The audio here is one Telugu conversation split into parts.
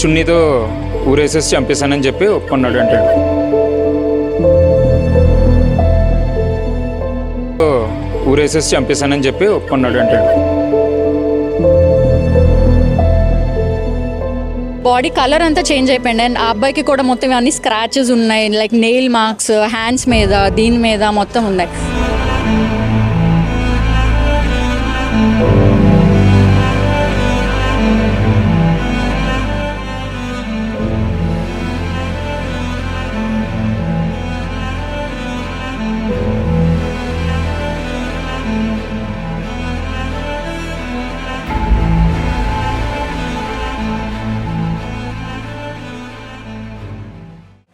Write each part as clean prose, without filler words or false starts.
చున్నీతో ఊరేసేసి చంపేశానని చెప్పి ఒప్పుకున్నాడు అంటే ఊరేసేసి చంపేశానని చెప్పి ఒప్పుకున్నాడు అంటే బాడీ కలర్ అంతా చేంజ్ అయిపోయింది అండ్ ఆ అబ్బాయికి కూడా మొత్తం అన్ని స్క్రాచెస్ ఉన్నాయి, లైక్ నెయిల్ మార్క్స్ హ్యాండ్స్ మీద దీని మీద మొత్తం ఉన్నాయి.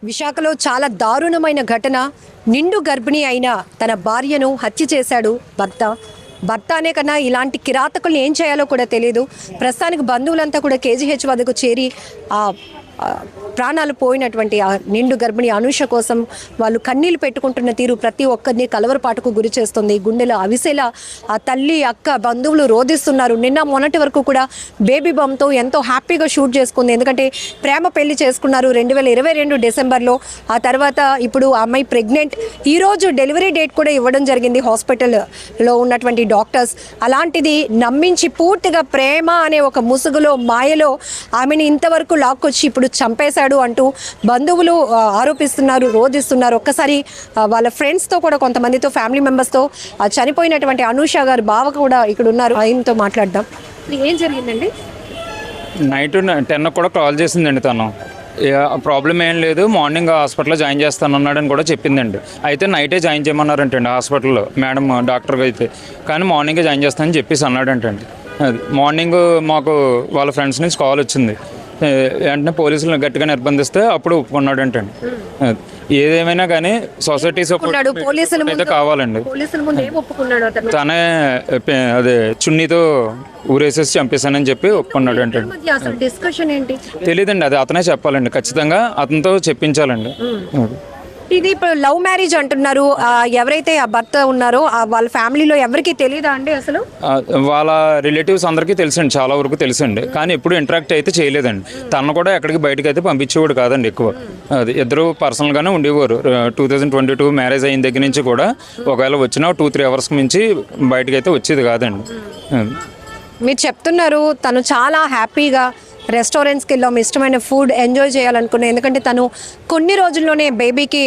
విశాఖలో చాలా దారుణమైన ఘటన. నిండు గర్భిణి అయిన తన భార్యను హత్య చేశాడు భర్త అనే కన్నా ఇలాంటి కిరాతకుల్ని ఏం చేయాలో కూడా తెలియదు. ప్రస్తుతానికి బంధువులంతా కూడా కేజీహెచ్ వద్దకు చేరి ప్రాణాలు పోయినటువంటి ఆ నిండు గర్భిణి అనూష కోసం వాళ్ళు కన్నీళ్లు పెట్టుకుంటున్న తీరు ప్రతి ఒక్కరిని కలవరపాటుకు గురి చేస్తుంది. గుండెలో అవిసేలా ఆ తల్లి అక్క బంధువులు రోధిస్తున్నారు. నిన్న మొన్నటి వరకు కూడా బేబీ బంతో ఎంతో హ్యాపీగా షూట్ చేసుకుంది. ఎందుకంటే ప్రేమ పెళ్లి చేసుకున్నారు 2022 డిసెంబర్లో. ఆ తర్వాత ఇప్పుడు ఆ అమ్మాయి ప్రెగ్నెంట్. ఈరోజు డెలివరీ డేట్ కూడా ఇవ్వడం జరిగింది హాస్పిటల్లో ఉన్నటువంటి డాక్టర్స్. అలాంటిది నమ్మించి పూర్తిగా ప్రేమ అనే ఒక ముసుగులో మాయలో ఆమెను ఇంతవరకు లాక్కొచ్చి ఇప్పుడు చంపేశాడు అంటూ బంధువులు ఆరోపిస్తున్నారు, రోధిస్తున్నారు. ఒక్కసారి వాళ్ళ ఫ్రెండ్స్తో కూడా కొంతమందితో ఫ్యామిలీ మెంబర్స్తో చనిపోయినటువంటి అనూష గారు బావ కూడా ఇక్కడ ఉన్నారు, ఆయనతో మాట్లాడదాం. ఏం జరిగిందండి? నైట్ 10 కూడా కాల్ చేసిందండి తను. ప్రాబ్లం ఏం లేదు, మార్నింగ్ హాస్పిటల్లో జాయిన్ చేస్తానన్నాడని కూడా చెప్పిందండి. అయితే నైటే జాయిన్ చేయమన్నారంటండి హాస్పిటల్లో మేడం డాక్టర్గా అయితే. కానీ మార్నింగే జాయిన్ చేస్తానని చెప్పేసి అన్నాడంటండి. అది మార్నింగ్ మాకు వాళ్ళ ఫ్రెండ్స్ నుంచి కాల్ వచ్చింది. వెంటనే పోలీసులను గట్టిగా నిర్బంధిస్తే అప్పుడు ఒప్పుకున్నాడంటండి. ఏదేమైనా కానీ సొసైటీ సపోర్ట్ అయితే కావాలండి. తనే అదే చున్నీతో ఊరేసేసి చంపేశానని చెప్పి ఒప్పుకున్నాడు అంటే తెలియదండి. అది అతనే చెప్పాలండి, ఖచ్చితంగా అతనితో చెప్పించాలండి. ఇది ఇప్పుడు లవ్ మ్యారేజ్ అంటున్నారు. ఎవరైతే ఆ భర్త ఉన్నారో వాళ్ళ ఫ్యామిలీలో ఎవరికి తెలియదా అండి? అసలు వాళ్ళ రిలేటివ్స్ అందరికీ తెలుసండి, చాలా వరకు తెలుసండి. కానీ ఎప్పుడు ఇంటరాక్ట్ అయితే చేయలేదండి. తను కూడా ఎక్కడికి బయటకు అయితే పంపించేవాడు కాదండి ఎక్కువ. అది ఇద్దరు పర్సనల్గానే ఉండేవారు. 2022 మ్యారేజ్ అయిన దగ్గర నుంచి కూడా ఒకవేళ వచ్చినా 2-3 అవర్స్కి మించి బయటకు అయితే వచ్చేది కాదండి. మీరు చెప్తున్నారు తను చాలా హ్యాపీగా రెస్టారెంట్స్కి వెళ్ళాము, ఇష్టమైన ఫుడ్ ఎంజాయ్ చేయాలనుకున్నాను. ఎందుకంటే తను కొన్ని రోజుల్లోనే బేబీకి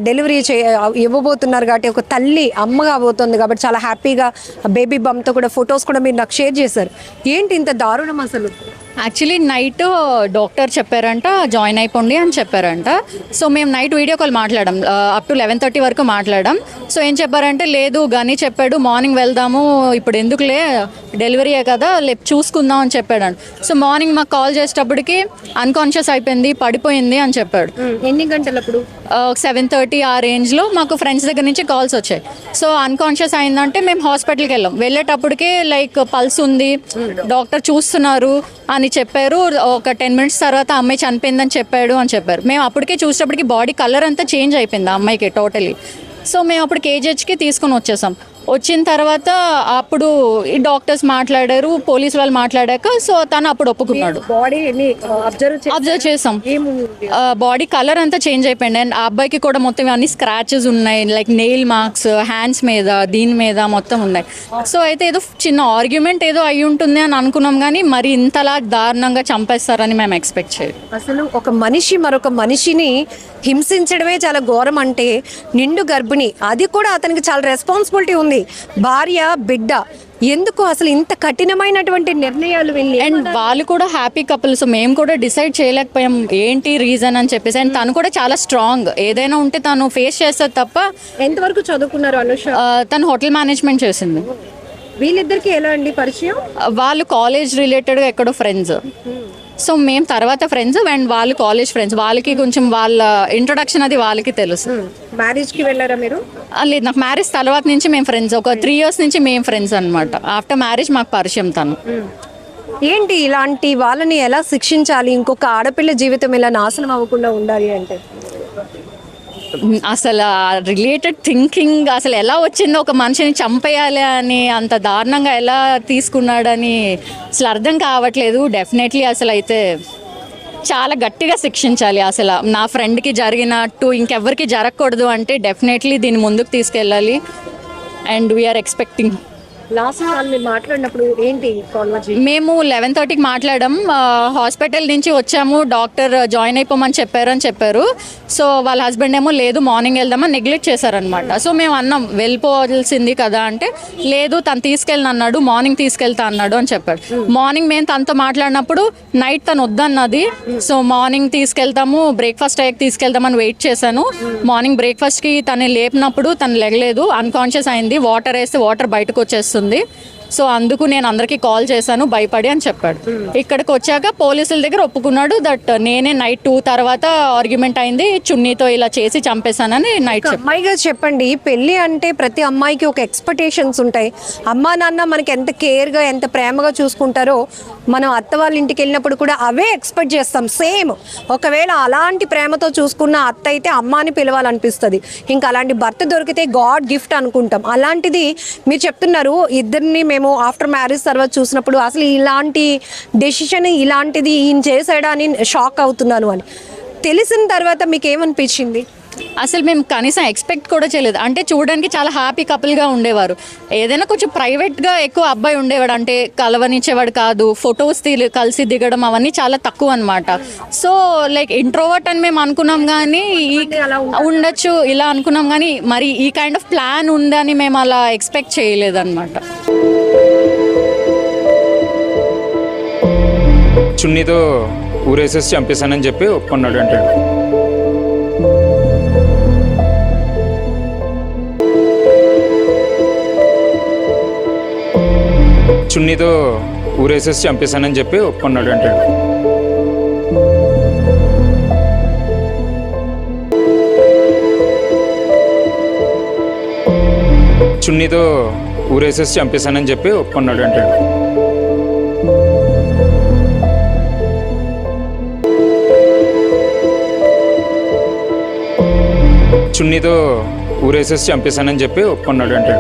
డెలివరీ ఇవ్వబోతున్నారు కాబట్టి ఒక తల్లి అమ్మగా పోతుంది కాబట్టి చాలా హ్యాపీగా బేబీ బంతో కూడా ఫొటోస్ కూడా మీరు నాకు షేర్ చేశారు. ఏంటి ఇంత దారుణం అసలు? యాక్చువల్లీ నైట్ డాక్టర్ చెప్పారంట జాయిన్ అయిపోండి అని చెప్పారంట. సో మేము నైట్ వీడియో కాల్ మాట్లాడాం, అప్ టు 11:30 వరకు మాట్లాడాం. సో ఏం చెప్పారంటే లేదు గని చెప్పాడు, మార్నింగ్ వెళ్దాము, ఇప్పుడు ఎందుకులే డెలివరీయే కదా చూసుకుందాం అని చెప్పాడు. సో మార్నింగ్ మాకు కాల్ చేసేటప్పటికి అన్కాన్షియస్ అయిపోయింది, పడిపోయింది అని చెప్పాడు. ఎన్ని గంటలప్పుడు? 7:30 ఆ రేంజ్లో మాకు ఫ్రెండ్స్ దగ్గర నుంచి కాల్స్ వచ్చాయి. సో అన్కాన్షియస్ అయిందంటే మేము హాస్పిటల్కి వెళ్ళాం. వెళ్ళేటప్పటికే లైక్ పల్స్ ఉంది, డాక్టర్ చూస్తున్నారు అని చెప్పారు. ఒక 10 minutes తర్వాత అమ్మాయి చనిపోయిందని చెప్పాడు అని చెప్పారు. మేము అప్పటికే చూసేటప్పటికి బాడీ కలర్ అంతా చేంజ్ అయిపోయింది ఆ అమ్మాయికి టోటలీ. సో మేము అప్పుడు కేజీహెచ్కి తీసుకొని వచ్చేసాం. వచ్చిన తర్వాత అప్పుడు ఈ డాక్టర్స్ మాట్లాడారు, పోలీసు వాళ్ళు మాట్లాడాక సో తను అప్పుడు ఒప్పుకున్నాడు. అబ్జర్వ్ చేసాం, బాడీ కలర్ అంతా చేంజ్ అయిపోయింది అండ్ ఆ అబ్బాయికి కూడా మొత్తం అన్ని స్క్రాచెస్ ఉన్నాయి, లైక్ నెయిల్ మార్క్స్ హ్యాండ్స్ మీద దీని మీద మొత్తం ఉన్నాయి. సో అయితే ఏదో చిన్న ఆర్గ్యుమెంట్ ఏదో అయి ఉంటుంది అని అనుకున్నాం, కానీ మరి ఇంతలా దారుణంగా చంపేస్తారని మేము ఎక్స్పెక్ట్ చేయలేదు. అసలు ఒక మనిషి మరొక మనిషిని హింసించడమే చాలా ఘోరం. అంటే నిండు గర్భిణి, అది కూడా అతనికి చాలా రెస్పాన్సిబిలిటీ ఉంది, భార్య బిడ్డ. ఎందుకు అసలు ఇంత కఠినమైనటువంటి నిర్ణయాలు వెళ్ళి? అండ్ వాళ్ళు కూడా హ్యాపీ కపుల్. సో మేము కూడా డిసైడ్ చేయలేకపోయాం ఏంటి రీజన్ అని చెప్పేసి. అండ్ తను కూడా చాలా స్ట్రాంగ్, ఏదైనా ఉంటే తను ఫేస్ చేస్తుంది తప్ప. ఎంతవరకు చదువుకున్నారు అనూష? తను హోటల్ మేనేజ్మెంట్ చేసింది. వీళ్ళిద్దరికి ఎలా అండి పరిచయం? వాళ్ళు కాలేజ్ రిలేటెడ్గా ఎక్కడో ఫ్రెండ్స్. సో మేము తర్వాత ఫ్రెండ్స్ అండ్ వాళ్ళు కాలేజ్ ఫ్రెండ్స్. వాళ్ళకి కొంచెం వాళ్ళ ఇంట్రొడక్షన్ అది వాళ్ళకి తెలుసు. మ్యారేజ్కి వెళ్ళారా మీరు? లేదు, నాకు మ్యారేజ్ తర్వాత నుంచి మేము ఫ్రెండ్స్. ఒక 3 years నుంచి మేము ఫ్రెండ్స్ అనమాట. ఆఫ్టర్ మ్యారేజ్ మాకు పరిచయం తను. ఏంటి ఇలాంటి వాళ్ళని ఎలా శిక్షించాలి? ఇంకొక ఆడపిల్ల జీవితం ఇలా నాశనం అవ్వకుండా ఉండాలి అంటే అసలు రిలేటెడ్ థింకింగ్ అసలు ఎలా వచ్చిందో, ఒక మనిషిని చంపేయాలి అని అంత దారుణంగా ఎలా తీసుకున్నాడని అసలు అర్థం కావట్లేదు. డెఫినెట్లీ అసలు అయితే చాలా గట్టిగా శిక్షించాలి. అసలు నా ఫ్రెండ్కి జరిగినట్టు ఇంకెవ్వరికి జరగకూడదు అంటే డెఫినెట్లీ దీన్ని ముందుకు తీసుకెళ్ళాలి. And we are expecting. లాస్ట్ వాళ్ళు మీరు మాట్లాడినప్పుడు ఏంటి కాలేజీ? మేము 11:30కి మాట్లాడాం. హాస్పిటల్ నుంచి వచ్చాము, డాక్టర్ జాయిన్ అయిపోమని చెప్పారు. సో వాళ్ళ హస్బెండ్ ఏమో లేదు మార్నింగ్ వెళ్దామని నెగ్లెక్ట్ చేశారనమాట. సో మేము అన్నాం వెళ్ళిపోవాల్సింది కదా అంటే లేదు తను తీసుకెళ్ళను అన్నాడు, మార్నింగ్ తీసుకెళ్తా అన్నాడు అని చెప్పాడు. మార్నింగ్ మేము తనతో మాట్లాడినప్పుడు నైట్ తను వద్దన్నది. సో మార్నింగ్ తీసుకెళ్తాము, బ్రేక్ఫాస్ట్ అయ్యాక తీసుకెళ్తామని వెయిట్ చేశాను. మార్నింగ్ బ్రేక్ఫాస్ట్కి తను లేపినప్పుడు తను లెగలేదు, అన్కాన్షియస్ అయింది. వాటర్ వేస్తే వాటర్ బయటకు వచ్చేస్తుంది. సో అందుకు నేను అందరికీ కాల్ చేశాను భయపడి అని చెప్పాడు. ఇక్కడికి వచ్చాక పోలీసుల దగ్గర ఒప్పుకున్నాడు దట్ నేనే నైట్ 2 తర్వాత ఆర్గ్యుమెంట్ అయింది, చున్నీతో ఇలా చేసి చంపేశానని నైట్ చెప్పాడు. అమ్మాయిగా చెప్పండి, పెళ్లి అంటే ప్రతి అమ్మాయికి ఒక ఎక్స్పెక్టేషన్స్ ఉంటాయి. అమ్మా నాన్న మనకి ఎంత కేర్గా ఎంత ప్రేమగా చూసుకుంటారో మనం అత్త వాళ్ళ ఇంటికి వెళ్ళినప్పుడు కూడా అవే ఎక్స్పెక్ట్ చేస్తాం సేమ్. ఒకవేళ అలాంటి ప్రేమతో చూసుకున్న అత్త అయితే అమ్మాని పిలవాలనిపిస్తుంది. ఇంకా అలాంటి భర్త దొరికితే గాడ్ గిఫ్ట్ అనుకుంటాం. అలాంటిది మీరు చెప్తున్నారు ఇద్దరిని మేము ఆఫ్టర్ మ్యారేజ్ తర్వాత చూసినప్పుడు అసలు ఇలాంటి డెసిషన్ ఇలాంటిది ఈయన చేసాడా అని షాక్ అవుతున్నాను అని తెలిసిన తర్వాత మీకు ఏమనిపించింది? అసలు మేము కనీసం ఎక్స్పెక్ట్ కూడా చేయలేదు. అంటే చూడడానికి చాలా హ్యాపీ కపుల్గా ఉండేవారు. ఏదైనా కొంచెం ప్రైవేట్గా ఎక్కువ అబ్బాయి ఉండేవాడు, అంటే కలవనిచ్చేవాడు కాదు. ఫొటోస్ కలిసి దిగడం అవన్నీ చాలా తక్కువ అనమాట. సో లైక్ ఇంట్రోవర్ట్ అని మేము అనుకున్నాం, కానీ ఉండొచ్చు ఇలా అనుకున్నాం, కానీ మరి ఈ కైండ్ ఆఫ్ ప్లాన్ ఉందని మేము అలా ఎక్స్పెక్ట్ చేయలేదన్నమాట. చున్నీతో ఊరేసేసి చంపేశానని చెప్పి ఒప్పుకున్నాడు అంటే. చున్నీతో ఊరేసేసి చంపేశానని చెప్పి ఒప్పుకున్నాడు అంటే. చున్నీతో ఊరేసేసి చంపేశానని చెప్పి ఒప్పుకున్నాడు అంటే. చున్నీతో ఊరేసేసి చంపేశానని చెప్పి ఒప్పుకున్నాడు అంటే.